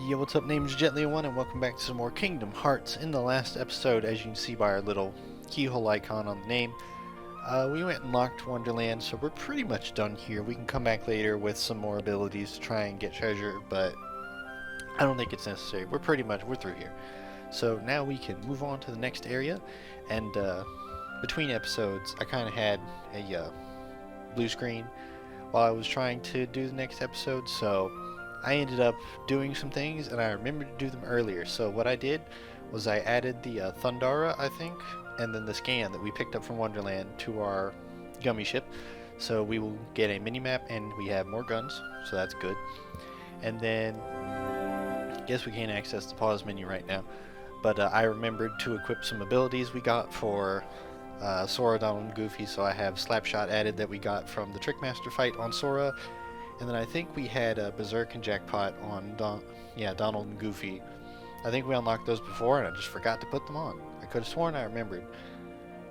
Yo, what's up, name's Gently1 and welcome back to some more Kingdom Hearts. In the last episode, as you can see by our little keyhole icon on the name, we went and locked Wonderland, so we're pretty much done here. We can come back later with some more abilities to try and get treasure, but I don't think it's necessary. We're through here. So now we can move on to the next area, and between episodes, I kind of had a blue screen while I was trying to do the next episode, so I ended up doing some things and I remembered to do them earlier. So what I did was I added the Thundara, I think, and then the scan that we picked up from Wonderland to our gummy ship. So we will get a mini-map and we have more guns, so that's good. And then, I guess we can't access the pause menu right now, but I remembered to equip some abilities we got for Sora, Donald, and Goofy. So I have Slapshot added that we got from the Trickmaster fight on Sora. And then I think we had Berserk and Jackpot on Donald and Goofy. I think we unlocked those before and I just forgot to put them on. I could have sworn I remembered,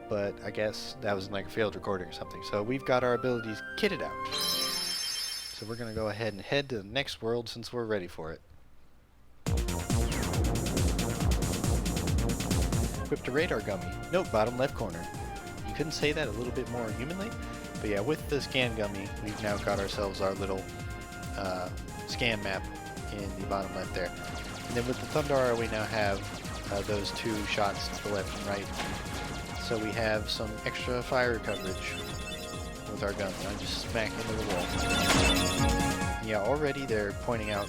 but I guess that was like a failed recording or something. So we've got our abilities kitted out. So we're going to go ahead and head to the next world since we're ready for it. Equipped a radar gummy. Note, bottom left corner. You couldn't say that a little bit more humanly? But yeah, with the scan gummy, we've now got ourselves our little scan map in the bottom left there. And then with the Thundara, we now have those two shots to the left and right. So we have some extra fire coverage with our gun. I just smack into the wall. Yeah, already they're pointing out,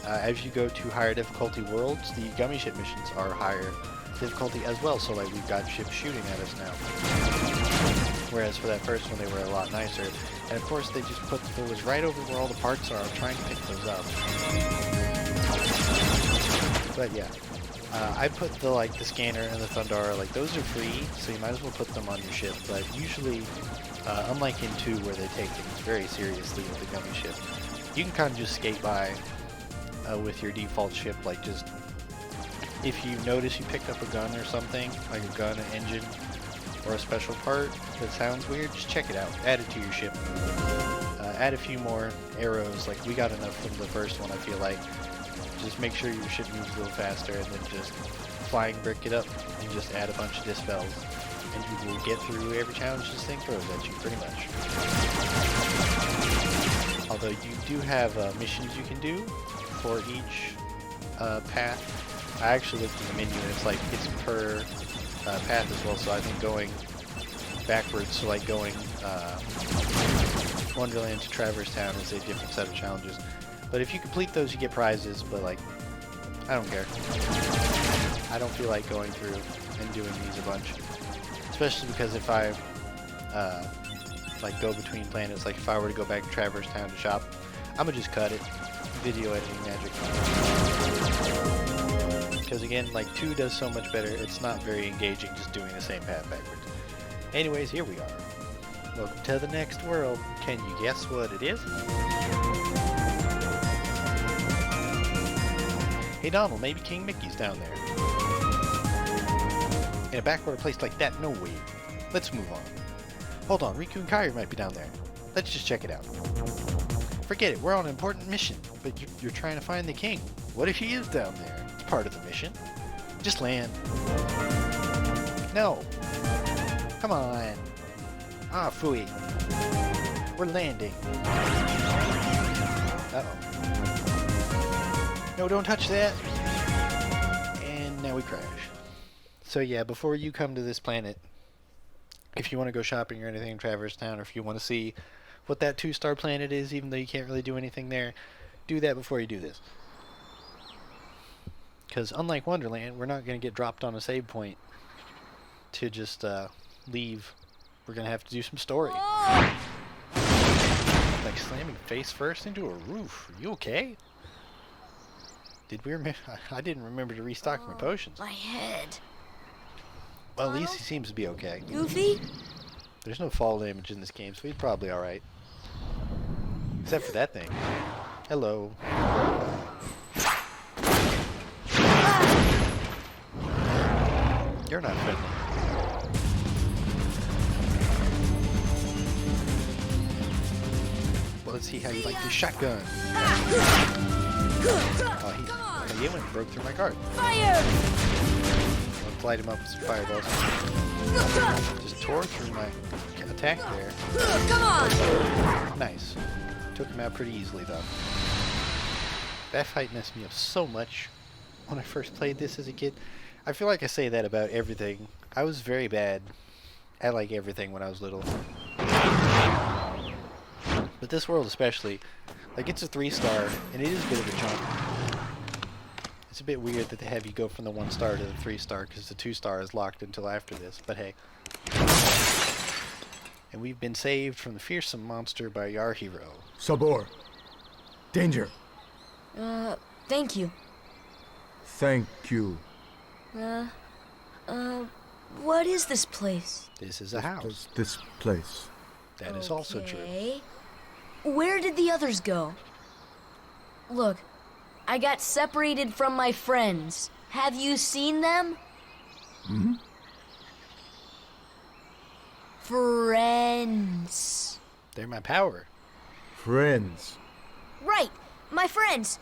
as you go to higher difficulty worlds, the gummy ship missions are higher difficulty as well. So like we've got ships shooting at us now. Whereas for that first one, they were a lot nicer. And of course, they just put the doors right over where all the parts are. I'm trying to pick those up. But yeah, I put the scanner and the Thundara, those are free, so you might as well put them on your ship. But usually, unlike in 2 where they take things very seriously with the gummy ship, you can kind of just skate by with your default ship. If you notice you picked up a gun or something, like a gun, an engine, or a special part that sounds weird, just check it out. Add it to your ship. Add a few more arrows. We got enough from the first one, I feel like. Just make sure your ship moves a little faster, and then just flying brick it up and just add a bunch of dispels. And you will get through every challenge this thing throws at you, pretty much. Although you do have missions you can do for each path. I actually looked in the menu and it's per path as well, so I think going backwards, so going Wonderland to Traverse Town is a different set of challenges. But if you complete those, you get prizes, but I don't care. I don't feel like going through and doing these a bunch. Especially because if I go between planets, if I were to go back to Traverse Town to shop, I'm gonna just cut it. Video editing magic. Because again, 2 does so much better, it's not very engaging just doing the same path backwards. Anyways, here we are. Welcome to the next world. Can you guess what it is? Hey Donald, maybe King Mickey's down there. In a backward place like that? No way. Let's move on. Hold on, Riku and Kairi might be down there. Let's just check it out. Forget it, we're on an important mission, but you're trying to find the king. What if he is down there? Part of the mission. Just land. No. Come on. Ah, phooey. We're landing. Uh-oh. No, don't touch that. And now we crash. So yeah, before you come to this planet, if you want to go shopping or anything in Traverse Town, or if you want to see what that 2-star planet is, even though you can't really do anything there, do that before you do this. Because unlike Wonderland, we're not going to get dropped on a save point to just leave. We're going to have to do some story. Slamming face first into a roof. Are you okay? Did we remember? I didn't remember to restock my potions. My head. Well, at least he seems to be okay. Goofy? There's no fall damage in this game, so he's probably alright. Except for that thing. Hello. You're not friendly. Well, let's see how you like this shotgun. Oh, he went and broke through my guard. Fire! Let's light him up with some fireballs. Just tore through my attack there. Come on! Nice. Took him out pretty easily, though. That fight messed me up so much when I first played this as a kid. I feel like I say that about everything. I was very bad at like everything when I was little. But this world especially, like it's a 3-star, and it is a bit of a jump. It's a bit weird that they have you go from the 1-star to the 3-star, because the 2-star is locked until after this, but hey. And we've been saved from the fearsome monster by our hero. Sabor. Danger. Thank you. Thank you. What is this place? This is a house. This place. That is also true. Okay. Where did the others go? Look, I got separated from my friends. Have you seen them? Hmm? Friends. They're my power. Friends. Right, my friends.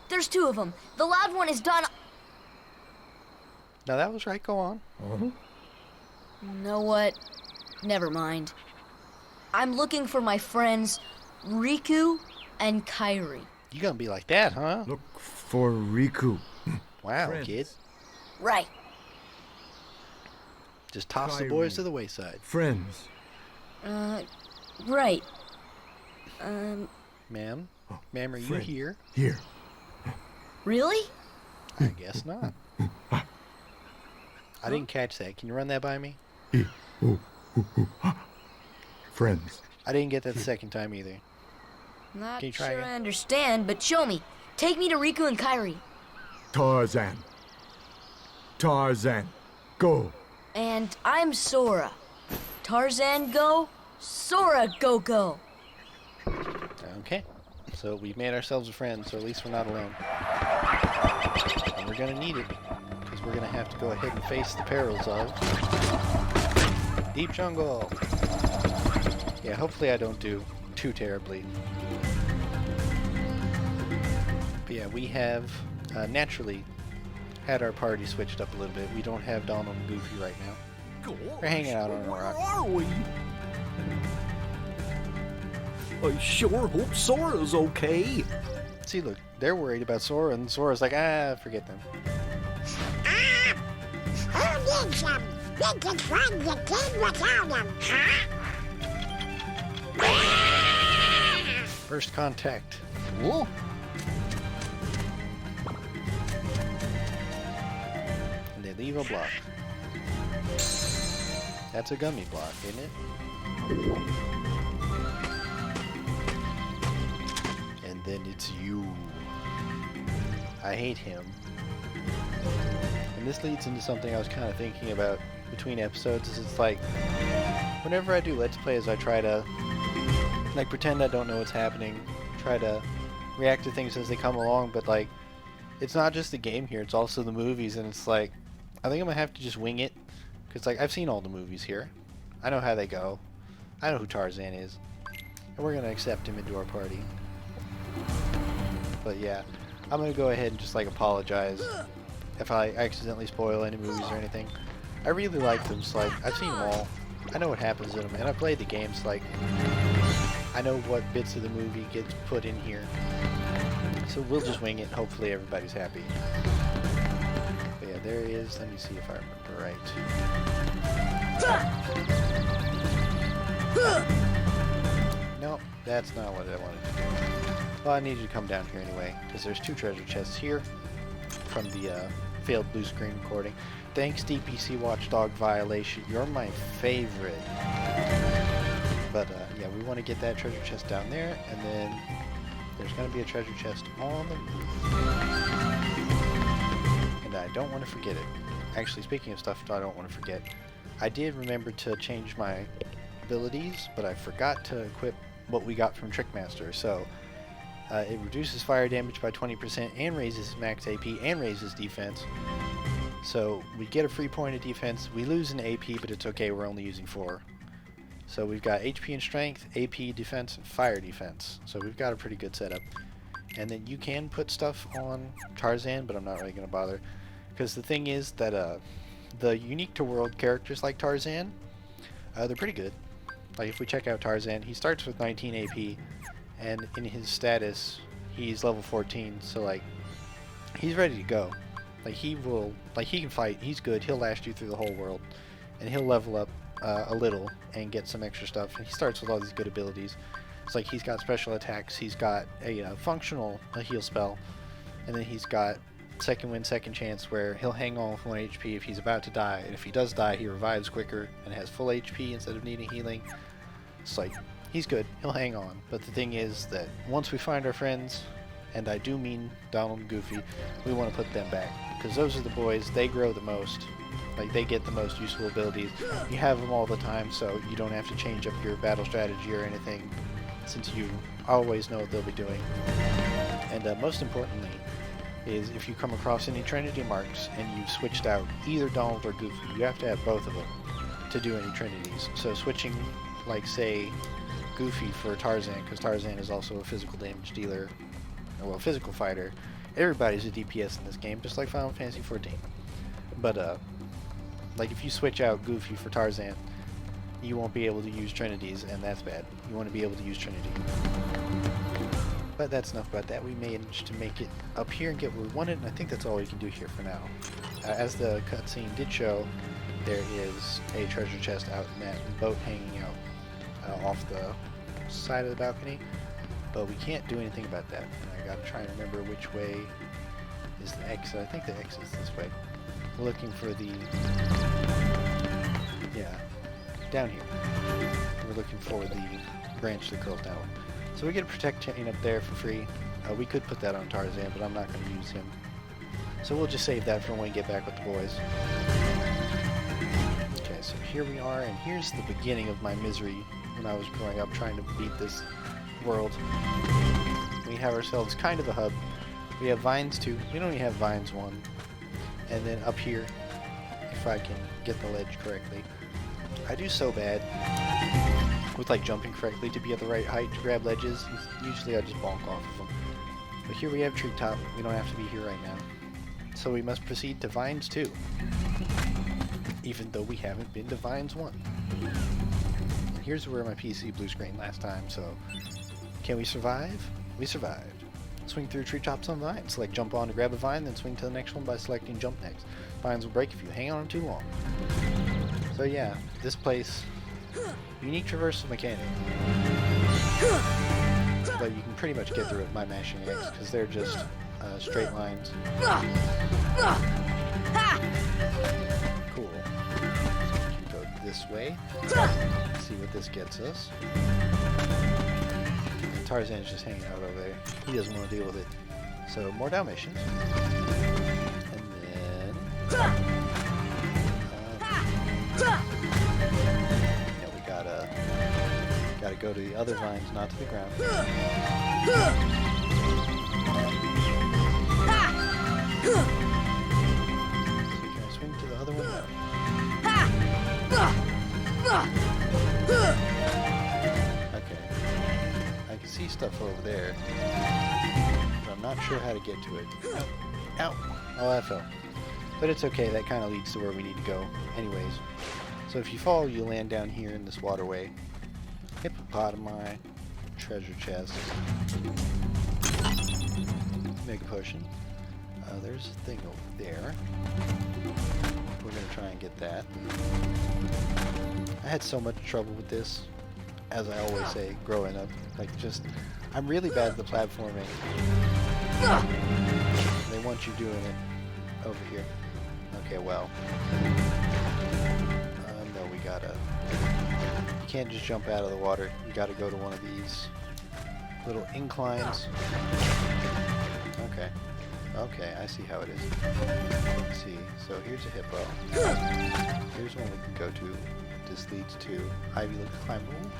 There's 2 of them. The loud one is Don. Now that was right, go on. Uh-huh. Know what? Never mind. I'm looking for my friends Riku and Kairi. You gonna be like that, huh? Look for Riku. Wow, Friends. kid. Right. Just toss the boys to the wayside. Friends. Right. Ma'am? Oh, Ma'am, are you friend. here? Here. Really? I guess not. I didn't catch that. Can you run that by me? Friends. I didn't get that the second time either. Not Can you try sure again? I understand, but show me. Take me to Riku and Kairi. Tarzan. Tarzan. Go. And I'm Sora. Tarzan go, Sora go. Okay. So we've made ourselves a friend, so at least we're not alone. And we're gonna need it, because we're gonna have to go ahead and face the perils of deep jungle. Yeah, hopefully I don't do too terribly. But yeah, we have naturally had our party switched up a little bit. We don't have Donald and Goofy right now. We're hanging out on a rock. Where are we? I sure hope Sora's okay. See, look, they're worried about Sora, and Sora's like, forget them. Who needs them? They can run the game without them, huh? First contact. Whoa. And they leave a block. That's a gummy block, isn't it? And then it's you. I hate him. And this leads into something I was kind of thinking about between episodes, is it's like, whenever I do Let's Plays, I try to, like, pretend I don't know what's happening, try to react to things as they come along, but, like, it's not just the game here, it's also the movies, and it's like, I think I'm gonna have to just wing it, because, like, I've seen all the movies here. I know how they go. I know who Tarzan is. And we're gonna accept him into our party. But yeah, I'm gonna go ahead and just, like, apologize if I accidentally spoil any movies or anything. I really like them, so, like, I've seen them all. I know what happens in them, and I played the games, like, I know what bits of the movie gets put in here. So we'll just wing it, and hopefully everybody's happy. But yeah, there he is. Let me see if I remember right. Nope, that's not what I wanted. Well, I need you to come down here anyway, because there's 2 treasure chests here from the failed blue screen recording. Thanks, DPC Watchdog Violation. You're my favorite. But yeah, we want to get that treasure chest down there, and then there's going to be a treasure chest on the roof. And I don't want to forget it. Actually, speaking of stuff I don't want to forget, I did remember to change my abilities, but I forgot to equip what we got from Trickmaster. So it reduces fire damage by 20% and raises max AP and raises defense. So we get a free point of defense. We lose an AP, but it's okay. We're only using 4. So we've got HP and strength, AP defense, and fire defense. So we've got a pretty good setup. And then you can put stuff on Tarzan, but I'm not really going to bother. Because the thing is that the unique to world characters like Tarzan, they're pretty good. Like if we check out Tarzan, he starts with 19 AP, and in his status, he's level 14, so like, he's ready to go. Like he can fight, he's good, he'll last you through the whole world, and he'll level up a little and get some extra stuff. And he starts with all these good abilities. It's like he's got special attacks, he's got a functional heal spell, and then he's got second win, second chance, where he'll hang on with 1 HP if he's about to die, and if he does die, he revives quicker and has full HP instead of needing healing. It's like, he's good, he'll hang on. But the thing is that once we find our friends, and I do mean Donald and Goofy, we want to put them back, because those are the boys, they grow the most. Like, they get the most useful abilities. You have them all the time, so you don't have to change up your battle strategy or anything, since you always know what they'll be doing. And most importantly, is if you come across any Trinity marks and you've switched out either Donald or Goofy, you have to have both of them to do any Trinities. So switching, like say, Goofy for Tarzan, because Tarzan is also a physical damage dealer, well, physical fighter. Everybody's a DPS in this game, just like Final Fantasy XIV. But like if you switch out Goofy for Tarzan, you won't be able to use Trinities, and that's bad. You want to be able to use Trinity. But that's enough about that. We managed to make it up here and get what we wanted, and I think that's all we can do here for now. As the cutscene did show, there is a treasure chest out in that boat hanging out off the side of the balcony, but we can't do anything about that. And I gotta try and remember which way is the exit. I think the exit is this way. We're looking for the... yeah, down here. We're looking for the branch that curls down. So we get a protect chain up there for free. We could put that on Tarzan, but I'm not going to use him. So we'll just save that for when we get back with the boys. Okay, so here we are, and here's the beginning of my misery when I was growing up trying to beat this world. We have ourselves kind of a hub. We have Vines 2. We don't even have Vines 1. And then up here, if I can get the ledge correctly, I do so bad with like jumping correctly to be at the right height to grab ledges. Usually I just bonk off of them. But here we have Treetop. We don't have to be here right now. So we must proceed to Vines 2. Even though we haven't been to Vines 1. And here's where my PC blue screen last time, so can we survive? We survived. Swing through treetops on vines. Select jump on to grab a vine, then swing to the next one by selecting jump next. Vines will break if you hang on them too long. So yeah, this place, unique traversal mechanic. But you can pretty much get through it by mashing X, because they're just straight lines. Cool. So go this way. See what this gets us. And Tarzan's just hanging out over there. He doesn't want to deal with it. So more Dalmatians. And then... yeah, we gotta go to the other vines, not to the ground. So can I swing to the other one? No. Okay. I can see stuff over there, but I'm not sure how to get to it. Ow! Ow! Oh, that fell. But it's okay, that kind of leads to where we need to go anyways. So if you fall, you land down here in this waterway. Hippopotami, treasure chest, mega potion. There's a thing over there. We're gonna try and get that. I had so much trouble with this, as I always say, growing up. Like, I'm really bad at the platforming. They want you doing it over here. Okay, well. No, we gotta... You can't just jump out of the water. You gotta go to one of these little inclines. Okay. Okay, I see how it is. Let's see. So here's a hippo. Here's one we can go to. This leads to Ivy Look Climbable.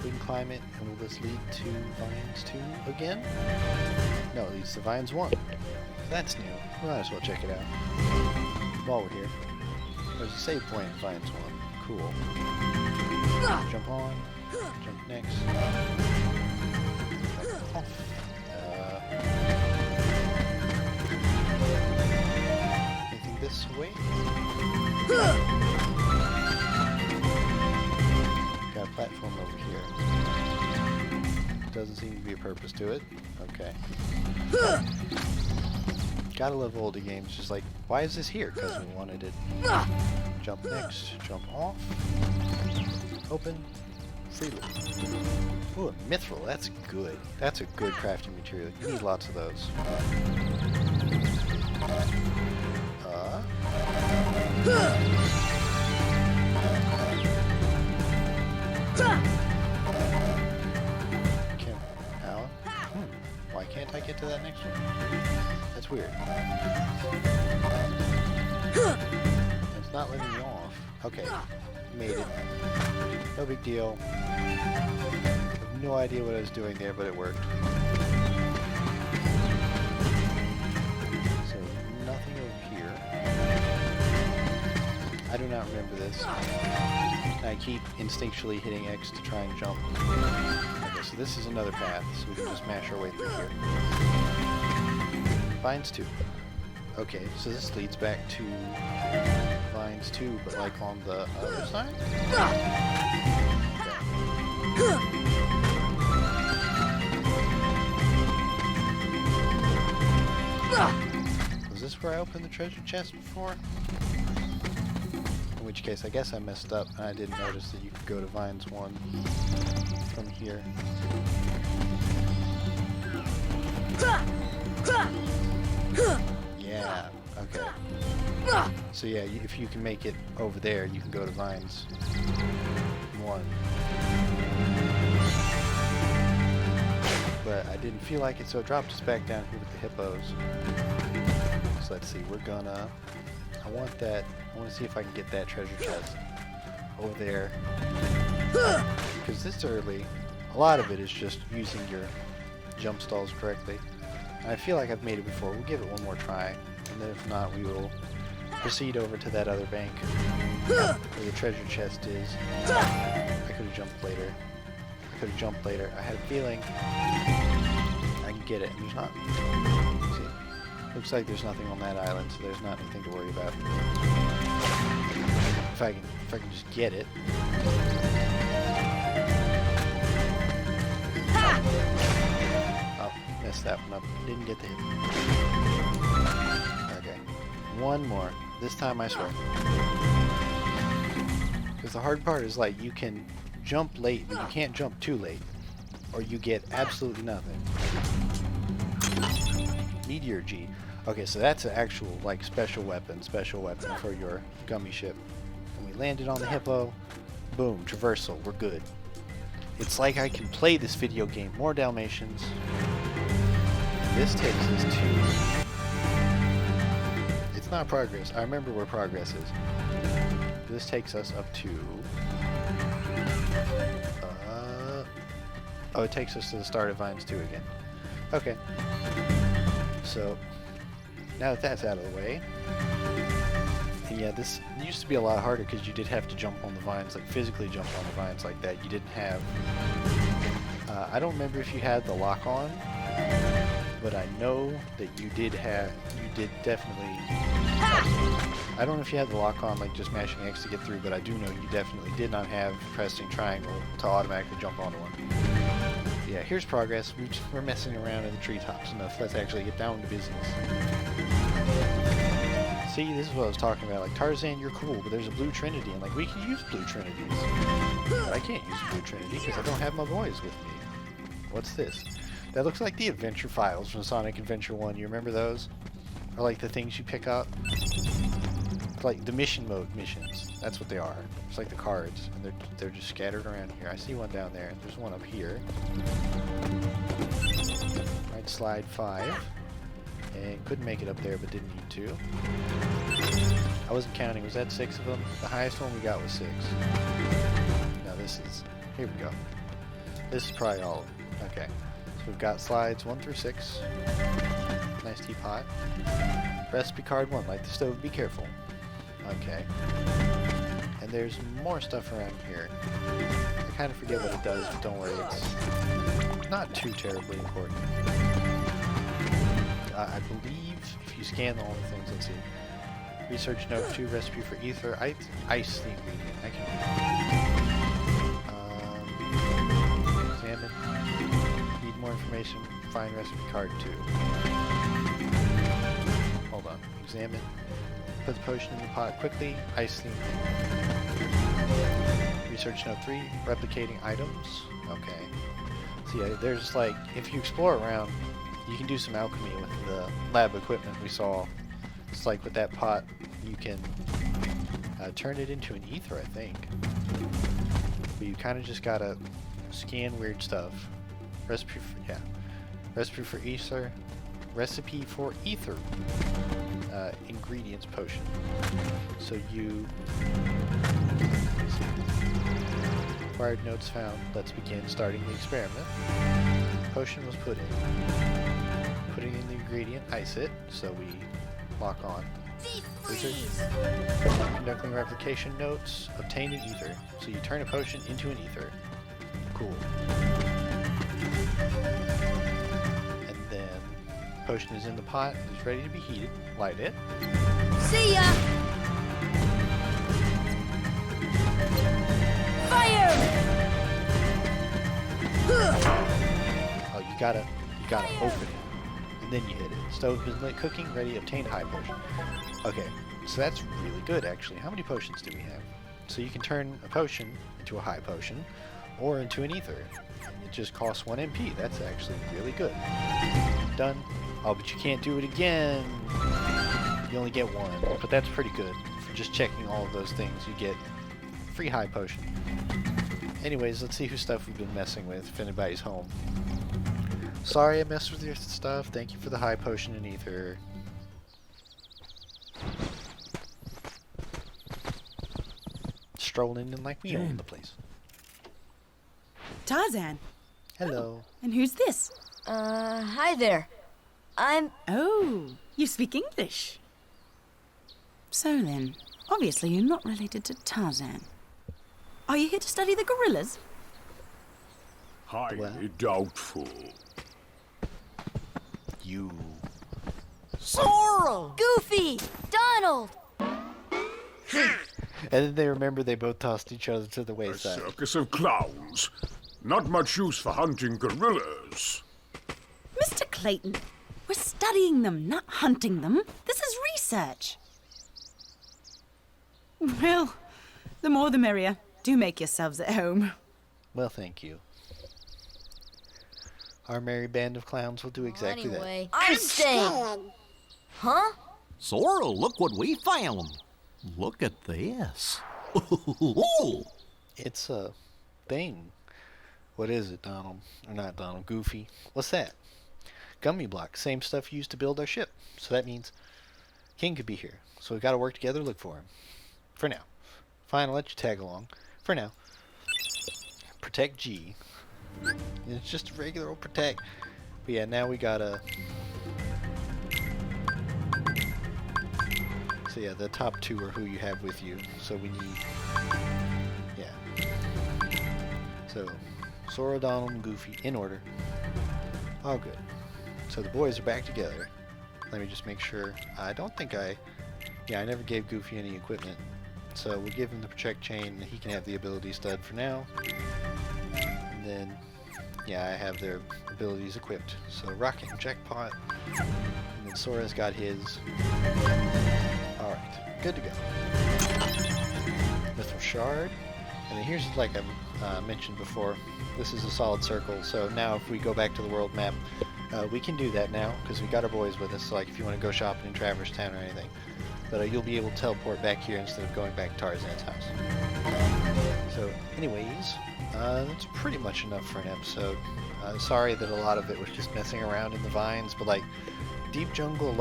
We can climb it, and will this lead to Vines 2 again? No, it leads to Vines 1. That's new. We might as well check it out. While we're here. There's a save point in Vines 1. Cool. Jump on. Jump next. Jump off. be a purpose to it. Okay. Gotta love oldie games. Just like, why is this here? Because we wanted it. Jump next. Jump off. Open. Freeload. Ooh, a mithril. That's good. That's a good crafting material. You need lots of those. Why can't I get to that next one? That's weird. It's not letting me off. Okay, made it. No big deal. I have no idea what I was doing there, but it worked. So, nothing over here. I do not remember this. I keep instinctually hitting X to try and jump. Okay, so this is another path, so we can just mash our way through here. Vines 2. Okay, so this leads back to Vines 2, but like on the other side? Okay. Was this where I opened the treasure chest before? In which case, I guess I messed up and I didn't notice that you could go to Vines 1 from here. Yeah, okay. So yeah, if you can make it over there, you can go to Vines 1. But I didn't feel like it, so it dropped us back down here with the hippos. So let's see, we're gonna... I want to see if I can get that treasure chest over there. Because this early, a lot of it is just using your jump stalls correctly. And I feel like I've made it before. We'll give it one more try. And then if not, we will proceed over to that other bank where the treasure chest is. I could have jumped later. I had a feeling I can get it. And there's not... See? Looks like there's nothing on that island, so there's not anything to worry about. If I can just get it. Oh, messed that one up. Didn't get the hit. Okay. One more. This time I swear. Because the hard part is like you can jump late, but you can't jump too late. Or you get absolutely nothing. Meteor G. Okay, so that's an actual, like, special weapon for your gummy ship. And we landed on the hippo. Boom, traversal, we're good. It's like I can play this video game. More Dalmatians. This takes us to... It's not progress. I remember where progress is. This takes us up to... Oh, it takes us to the start of Vines 2 again. Okay. So, now that that's out of the way, and yeah, this used to be a lot harder because you did have to jump on the vines, like physically jump on the vines like that. You didn't have, I don't remember if you had the lock on, but I know that you did definitely, I don't know if you had the lock on, like just mashing X to get through, but I do know you definitely did not have pressing triangle to automatically jump onto one. Yeah, here's progress. We're messing around in the treetops enough. Let's actually get down to business. See, this is what I was talking about. Like, Tarzan, you're cool, but there's a blue trinity, and like, we can use blue trinities. But I can't use blue trinity because I don't have my boys with me. What's this? That looks like the adventure files from Sonic Adventure 1. You remember those? Or like the things you pick up? Like the mission mode missions. That's what they are. It's like the cards, and they're just scattered around here. I see one down there, and there's one up here. Right, slide 5. And couldn't make it up there, but didn't need to. I wasn't counting. Was that 6 of them? The highest one we got was 6. Now this is... Here we go. This is probably all of them. Okay. So we've got slides 1 through 6. Nice teapot. Recipe card 1. Light the stove. Be careful. Okay. And there's more stuff around here. I kind of forget what it does, but don't worry. It's not too terribly important. I believe if you scan all the things, let's see. Research note 2, recipe for ether, ice the ingredient. I can. Salmon. Need more information, find recipe card 2. Hold on. Examine. Put the potion in the pot quickly. Ice the Research note 3. Replicating items. Okay. So yeah, there's like, if you explore around, you can do some alchemy with the lab equipment we saw. It's like with that pot, you can turn it into an ether, I think. But you kind of just gotta scan weird stuff. Recipe for ether. Recipe for ether. Ingredients potion. So you... Required notes found. Let's begin starting the experiment. Potion was put in. Putting in the ingredient, ice it, so we lock on. Wizard. Conducting replication notes. Obtain an ether. So you turn a potion into an ether. Cool. And then potion is in the pot. It's ready to be heated. Light it. See ya! Fire! Oh, you gotta open it, and then you hit it. Stove is lit, cooking, ready, obtain high potion. Okay, so that's really good actually. How many potions do we have? So you can turn a potion into a high potion, or into an ether. It just costs 1 MP. That's actually really good. Done. Oh, but you can't do it again. You only get 1, but that's pretty good. For just checking all of those things, you get free high potion. Anyways, let's see whose stuff we've been messing with, if anybody's home. Sorry I messed with your stuff. Thank you for the high potion and ether. Strolling in like we own the place. Tarzan. Hello. And who's this? Hi there. I'm... Oh, you speak English. So then, obviously you're not related to Tarzan. Are you here to study the gorillas? Highly doubtful. You. Sora! Goofy! Donald! And then they remember they both tossed each other to the A wayside. circus of clowns. Not much use for hunting gorillas. Mr. Clayton, we're studying them, not hunting them. This is research. Well, the more the merrier. Do make yourselves at home. Well, thank you. Our merry band of clowns will do exactly Anyway, I'm staying. Staying. Huh? Sora, look what we found. Look at this. that. It's a thing. What is it, Donald? Or not Donald, Goofy. What's that? Gummy block. Same stuff used to build our ship. So that means King could be here. So we gotta work together to look for him. For now. Fine, I'll let you tag along. For now. Protect G. It's just a regular old protect. But yeah, now we gotta... So yeah, the top 2 are who you have with you. So we need... Yeah. So, Sora, Donald, and Goofy, in order. Oh, good. So the boys are back together. Let me just make sure. I don't think I... Yeah, I never gave Goofy any equipment. So we'll give him the project chain. He can have the ability stud for now. And then, yeah, I have their abilities equipped. So rocking jackpot. And then Sora's got his. Alright, good to go. Mithril shard. And then here's, like I mentioned before, this is a solid circle. So now if we go back to the world map, we can do that now because we got our boys with us. So like if you want to go shopping in Traverse Town or anything. But you'll be able to teleport back here instead of going back to Tarzan's house. So, anyways, that's pretty much enough for an episode. Sorry that a lot of it was just messing around in the vines, but like, deep jungle,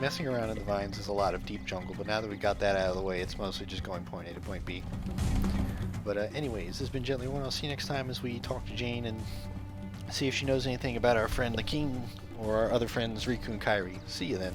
messing around in the vines is a lot of deep jungle, but now that we got that out of the way, it's mostly just going point A to point B. But anyways, this has been Gently One. I'll see you next time as we talk to Jane and see if she knows anything about our friend the King or our other friends Riku and Kairi. See you then.